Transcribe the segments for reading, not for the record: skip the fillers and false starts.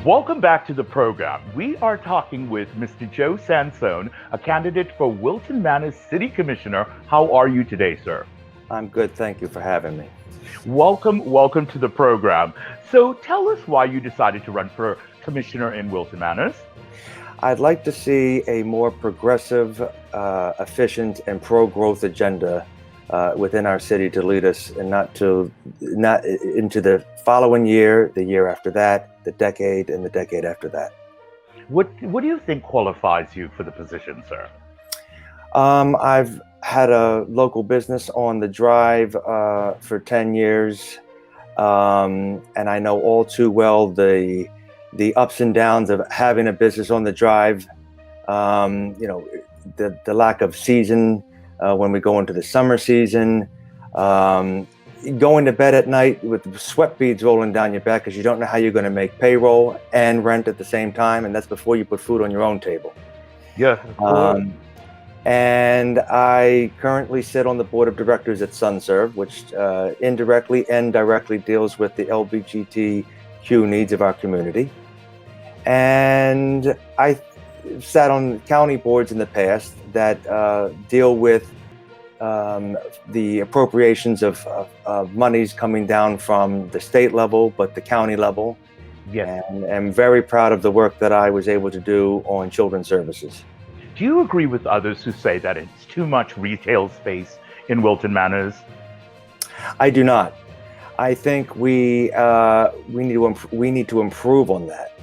Welcome back to the program. We are talking with Mr. Joe Sansone, a candidate for Wilton Manors City Commissioner. How are you today, sir? I'm good. Thank you for having me. Welcome to the program. So tell us why you decided to run for commissioner in Wilton Manors. I'd like to see a more progressive, efficient, and pro-growth agenda within our city to lead us, and not into the following year, the year after that, the decade, and the decade after that. What do you think qualifies you for the position, sir? I've had a local business on the Drive for 10 years, and I know all too well the ups and downs of having a business on the Drive. The lack of season when we go into the summer season, going to bed at night with sweat beads rolling down your back because you don't know how you're going to make payroll and rent at the same time, and that's before you put food on your own table. Yes. And I currently sit on the board of directors at SunServe, which indirectly and directly deals with the LGBTQ needs of our community. And I sat on county boards in the past that deal with the appropriations of monies coming down from the state level, but the county level. Yes. And I'm very proud of the work that I was able to do on children's services. Do you agree with others who say that it's too much retail space in Wilton Manors? I do not. I think we need to improve on that.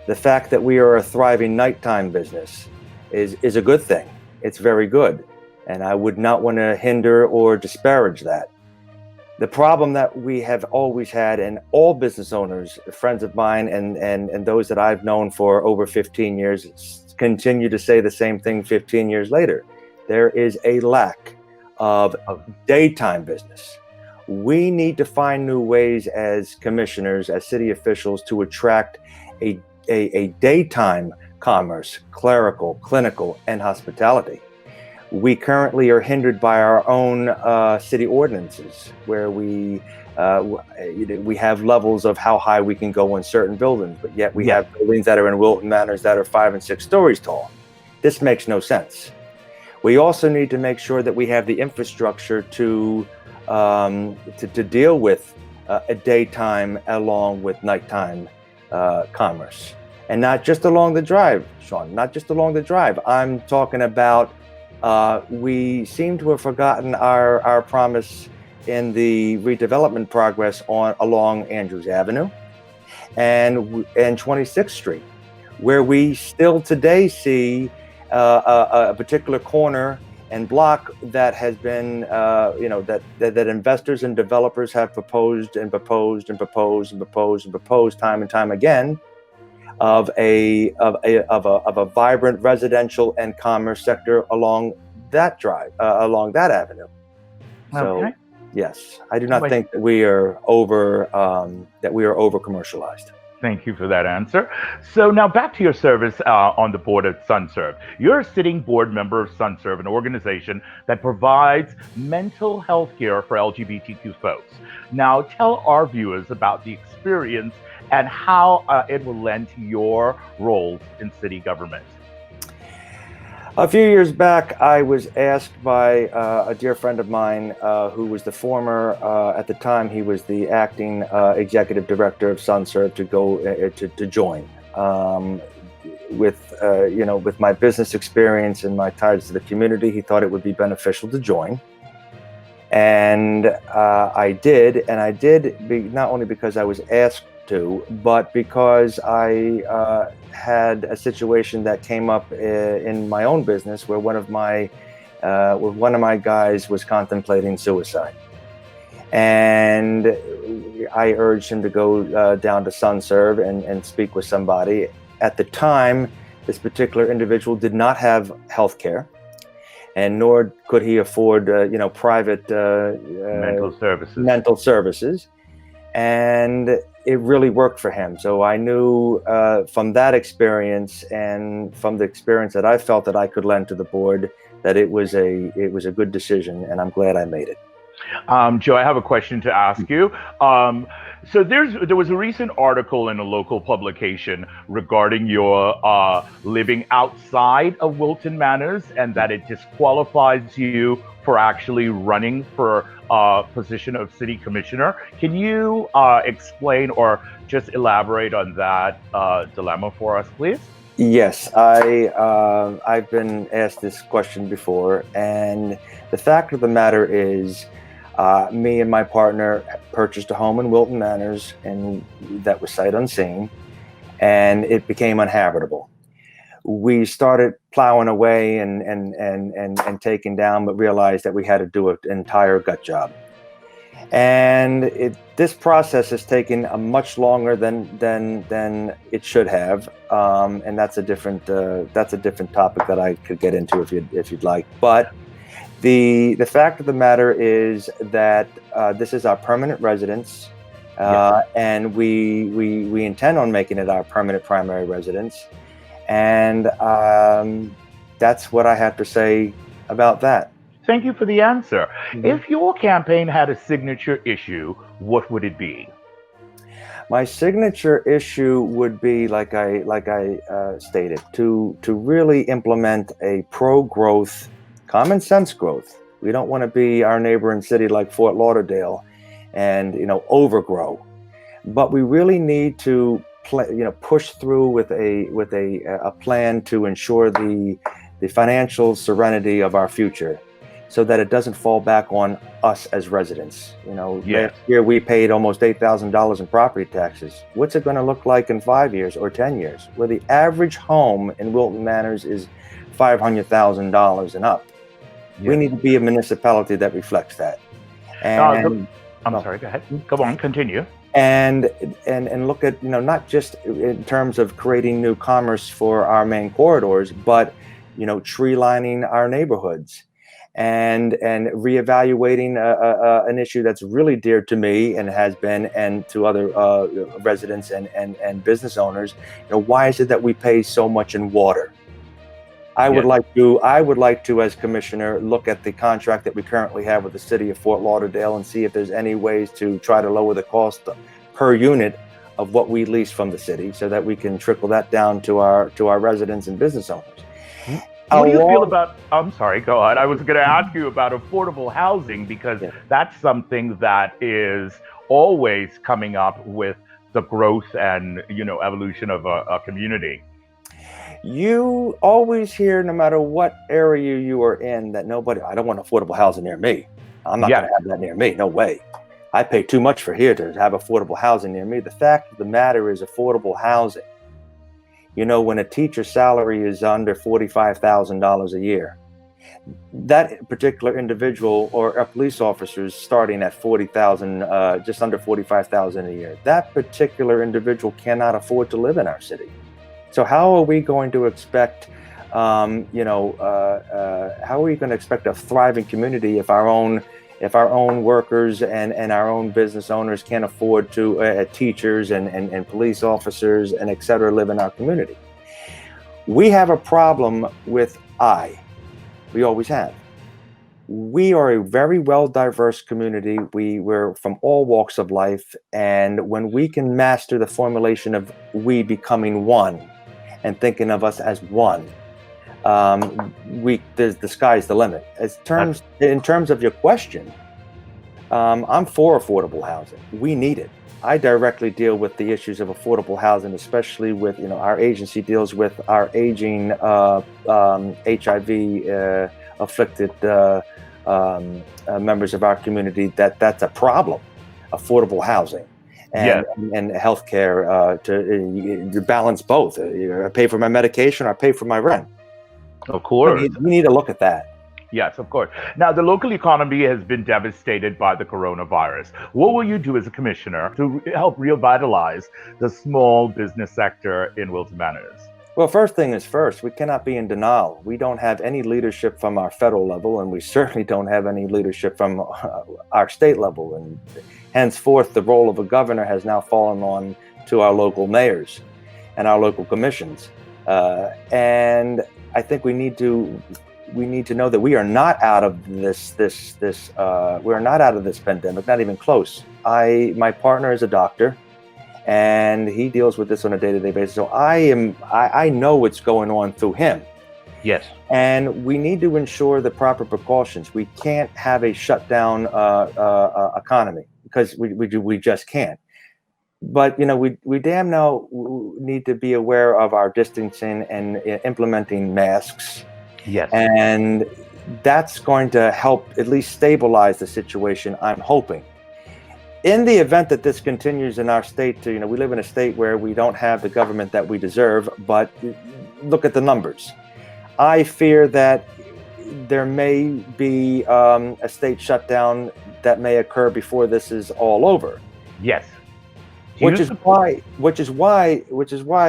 The fact that we are a thriving nighttime business is a good thing. It's very good, and I would not want to hinder or disparage that. The problem that we have always had, and all business owners, friends of mine, and those that I've known for over 15 years, continue to say the same thing 15 years later. There is a lack of daytime business. We need to find new ways as commissioners, as city officials, to attract a daytime commerce, clerical, clinical, and hospitality. We currently are hindered by our own city ordinances, where we have levels of how high we can go in certain buildings, but yet we have buildings that are in Wilton Manors that are 5 and 6 stories tall. This makes no sense. We also need to make sure that we have the infrastructure to deal with a daytime along with nighttime commerce, and not just along the Drive, Shawn. Not just along the Drive. I'm talking about. We seem to have forgotten our promise in the redevelopment progress along Andrews Avenue and 26th Street, where we still today see a particular corner and block that has been, that investors and developers have proposed time and time again, of a vibrant residential and commerce sector along that Drive, along that avenue. So, yes, I do not think that we are over commercialized. Thank you for that answer. So now back to your service on the board of SunServe. You're a sitting board member of SunServe, an organization that provides mental health care for LGBTQ folks. Now tell our viewers about the experience and how it will lend to your roles in city government. A few years back, I was asked by a dear friend of mine who was the former, at the time, he was the acting executive director of SunServe, to go to join. With my business experience and my ties to the community, he thought it would be beneficial to join. And I did, not only because I was asked to, but because I had a situation that came up in my own business where one of my guys was contemplating suicide, and I urged him to go down to SunServe and speak with somebody. At the time, this particular individual did not have health care, and nor could he afford private mental services, and it really worked for him. So I knew from that experience, and from the experience that I felt that I could lend to the board, that it was a good decision, and I'm glad I made it. Joe, I have a question to ask you. Um, so there was a recent article in a local publication regarding your living outside of Wilton Manors, and that it disqualifies you for actually running for a position of city commissioner. Can you explain or just elaborate on that dilemma for us, please? Yes, I've been asked this question before, and the fact of the matter is, me and my partner purchased a home in Wilton Manors, and that was sight unseen, and it became uninhabitable. We started plowing away and taking down, but realized that we had to do an entire gut job. And this process has taken a much longer than it should have, and that's a different topic that I could get into if you'd like. But the fact of the matter is that this is our permanent residence, Yes. and we intend on making it our permanent primary residence, and that's what I have to say about that. Thank you for the answer. Mhm. If your campaign had a signature issue, what would it be? My signature issue would be, like I stated, to really implement a pro-growth, common sense growth. We don't want to be our neighboring city like Fort Lauderdale, and overgrow. But we really need to push through with a plan to ensure the financial serenity of our future, so that it doesn't fall back on us as residents. Yes. Last year we paid almost $8,000 in property taxes. What's it going to look like in 5 years or 10 years, where the average home in Wilton Manors is $500,000 and up? We Yes. need to be a municipality that reflects that. Uh, the, And I'm well, sorry, go ahead. Go on, continue. and look at, not just in terms of creating new commerce for our main corridors, but tree lining our neighborhoods, and reevaluating an issue that's really dear to me, and has been, and to other residents and business owners. Why is it that we pay so much in water? Yes. I would like to, as commissioner, look at the contract that we currently have with the city of Fort Lauderdale, and see if there's any ways to try to lower the cost per unit of what we lease from the city, so that we can trickle that down to our residents and business owners. What do you feel Along, about, I'm sorry, go ahead. I was going to ask you about affordable housing because yeah. that's something that is always coming up with the growth and, evolution of a community. You always hear, no matter what area you are in, that I don't want affordable housing near me. I'm not going Yes. to have that near me. No way. I pay too much for here to have affordable housing near me. The fact of the matter is, affordable housing. When a teacher's salary is under $45,000 a year, that particular individual, or a police officer, is starting at 40,000, just under 45,000 a year. That particular individual cannot afford to live in our city. So how are we going to expect, how are we going to expect a thriving community if our own workers and our own business owners can't afford to teachers and police officers and et cetera live in our community? We have a problem with we always have. We are a very well diverse community. We're from all walks of life, and when we can master the formulation of we becoming one, and thinking of us as one, the sky's the limit. In terms of your question, I'm for affordable housing. We need it. I directly deal with the issues of affordable housing, especially with, our agency deals with our aging HIV afflicted members of our community. That's a problem. Affordable housing and Yes, healthcare, to balance both. I pay for my medication, I pay for my rent. of We course. need to look at that. Yes, of course. Now, the local economy has been devastated by the coronavirus. What will you do as a commissioner to help revitalize the small business sector in Wilton Manors? Well, first thing is first, we cannot be in denial. We don't have any leadership from our federal level, and we certainly don't have any leadership from our state level. And henceforth, the role of a governor has now fallen on to our local mayors and our local commissions. And I think we need to we need to know that we are not out of we are not out of this pandemic, not even close. My partner is a doctor, and he deals with this on a day-to-day basis. So I know what's going on through him. Yes. And we need to ensure the proper precautions. We can't have a shutdown economy, because we just can't. But we damn know need to be aware of our distancing and implementing masks. Yes. And that's going to help at least stabilize the situation, I'm hoping. In the event that this continues in our state, we live in a state where we don't have the government that we deserve, but look at the numbers. I fear that there may be a state shutdown that may occur before this is all over. Yes. Which is why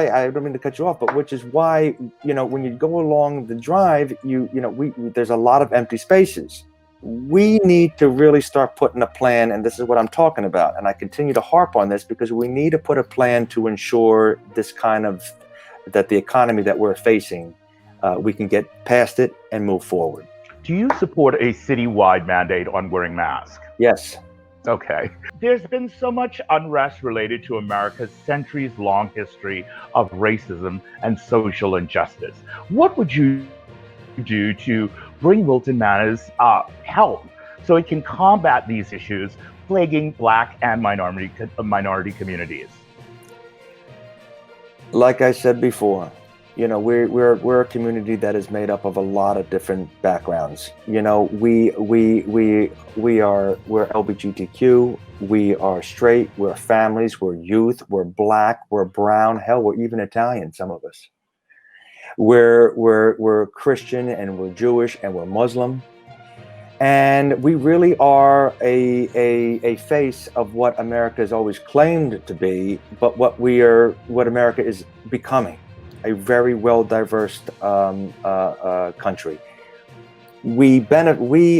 I don't mean to cut you off, but which is why when you go along the drive, there's a lot of empty spaces. We need to really start putting a plan, and this is what I'm talking about. And I continue to harp on this because we need to put a plan to ensure that the economy that we're facing, we can get past it and move forward. Do you support a citywide mandate on wearing masks? Yes. Okay. There's been so much unrest related to America's centuries-long history of racism and social injustice. What would you do to bring Wilton Manors help so it can combat these issues plaguing Black and minority communities? Like I said before, we're a community that is made up of a lot of different backgrounds. We're LGBTQ, we are straight, we're families, we're youth, we're Black, we're brown, hell, we're even Italian, some of us. We're Christian, and we're Jewish, and we're Muslim. And we really are a face of what America has always claimed to be, but what America is becoming. A very well diverse country. We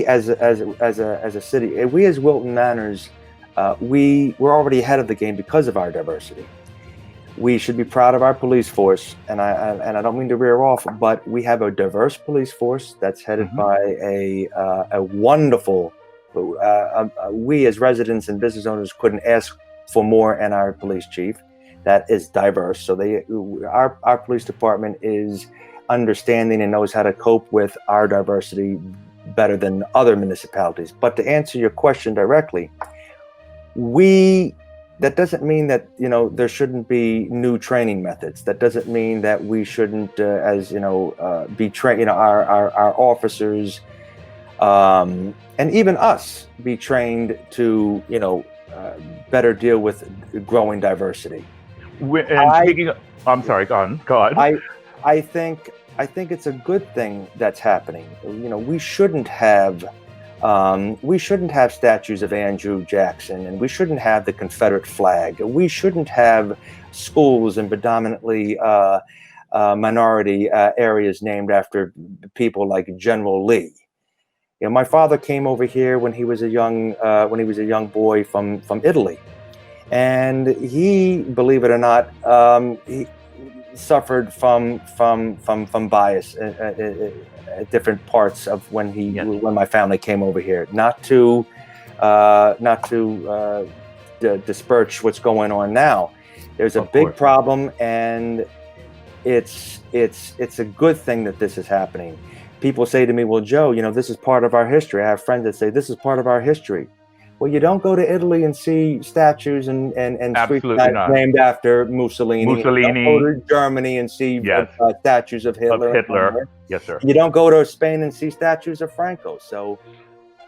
as a city, we as Wilton Manors, we're already ahead of the game because of our diversity. We should be proud of our police force, and I don't mean to rear off, but we have a diverse police force that's headed by a wonderful. We as residents and business owners couldn't ask for more in our police chief. That is diverse. So our police department is understanding and knows how to cope with our diversity better than other municipalities. But to answer your question directly, that doesn't mean that there shouldn't be new training methods. That doesn't mean that we shouldn't, be trained. Our officers, and even us, be trained to better deal with growing diversity. I'm sorry. Go on. I think it's a good thing that's happening. We shouldn't have statues of Andrew Jackson, and we shouldn't have the Confederate flag. We shouldn't have schools in predominantly minority areas named after people like General Lee. My father came over here when he was a young boy from Italy. And he, believe it or not, he suffered from bias at different parts of when my family came over here. Not to disperse what's going on now. There's a big problem, and it's a good thing that this is happening. People say to me, "Well, Joe, this is part of our history." I have friends that say this is part of our history. Well, you don't go to Italy and see statues and streets named after Mussolini. You don't go to Germany and see statues of Hitler. Yes, sir. You don't go to Spain and see statues of Franco. So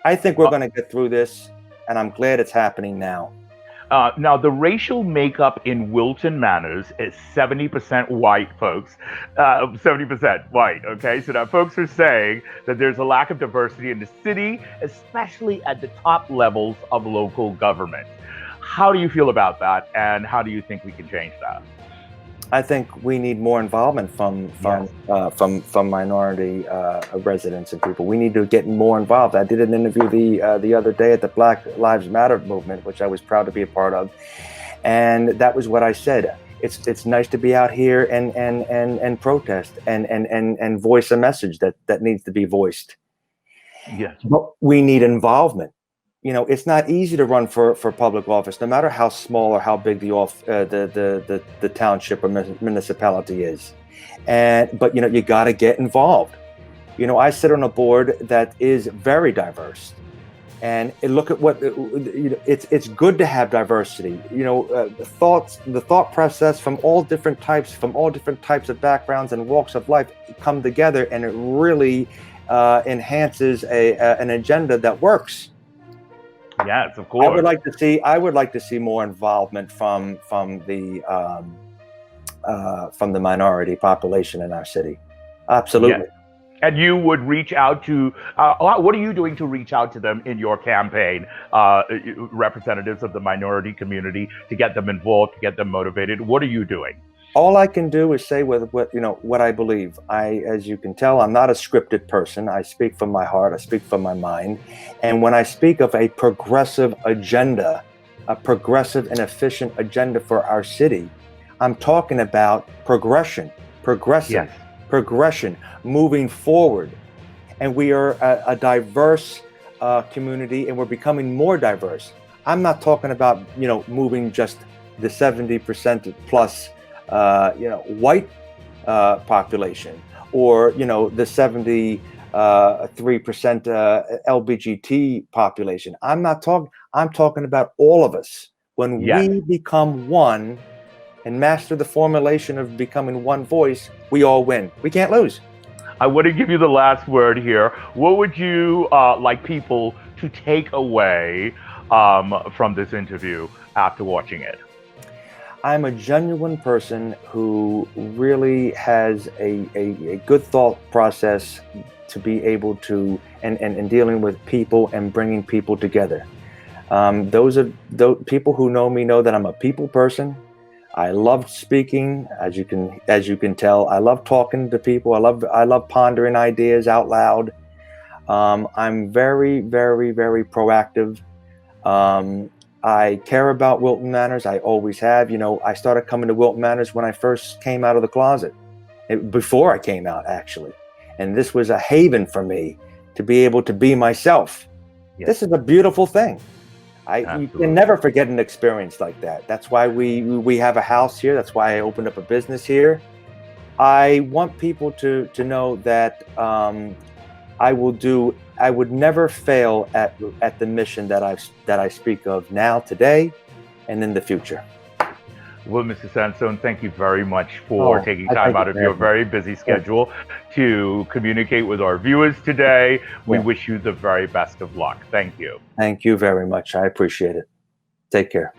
I think we're going to get through this, and I'm glad it's happening now. Now, the racial makeup in Wilton Manors is 70% white, folks. 70% white, okay? So now folks are saying that there's a lack of diversity in the city, especially at the top levels of local government. How do you feel about that, and how do you think we can change that? I think we need more involvement from minority residents and people. We need to get more involved. I did an interview the other day at the Black Lives Matter movement, which I was proud to be a part of, and that was what I said. it's nice to be out here and protest and voice a message that needs to be voiced. Yes. But we need involvement. It's not easy to run for public office, no matter how small or how big the township or municipality is. But you got to get involved. I sit on a board that is very diverse, and look at what it's good to have diversity. The thought process from all different types of backgrounds and walks of life come together, and it really enhances an agenda that works. Yes, of course. I would like to see more involvement from the minority population in our city. Absolutely. Yes. And you would reach out to, what are you doing to reach out to them in your campaign, representatives of the minority community, to get them involved, to get them motivated? What are you doing? All I can do is say what I believe. As you can tell, I'm not a scripted person. I speak from my heart. I speak from my mind. And when I speak of a progressive agenda, a progressive and efficient agenda for our city, I'm talking about progression, moving forward. And we are a diverse community, and we're becoming more diverse. I'm not talking about moving just the 70% plus white population, or the 73% LBGT population. I'm talking about all of us. When we become one and master the formulation of becoming one voice, we all win. We can't lose. I want to give you the last word here. What would you like people to take away from this interview after watching it? I'm a genuine person who really has a good thought process to be able to, and dealing with people and bringing people together. Those people who know me know that I'm a people person. I love speaking, as you can tell. I love talking to people. I love pondering ideas out loud. I'm very, very, very proactive. I care about Wilton Manors. I always have. I started coming to Wilton Manors when I first came out of the closet, before I came out, actually. And this was a haven for me to be able to be myself. Yes. This is a beautiful thing. You can never forget an experience like that. That's why we have a house here. That's why I opened up a business here. I want people to know that I would never fail at the mission that I speak of now, today, and in the future. Well, Mr. Sansone, thank you very much for taking time out of your very busy schedule to communicate with our viewers today. We wish you the very best of luck. Thank you. Thank you very much. I appreciate it. Take care.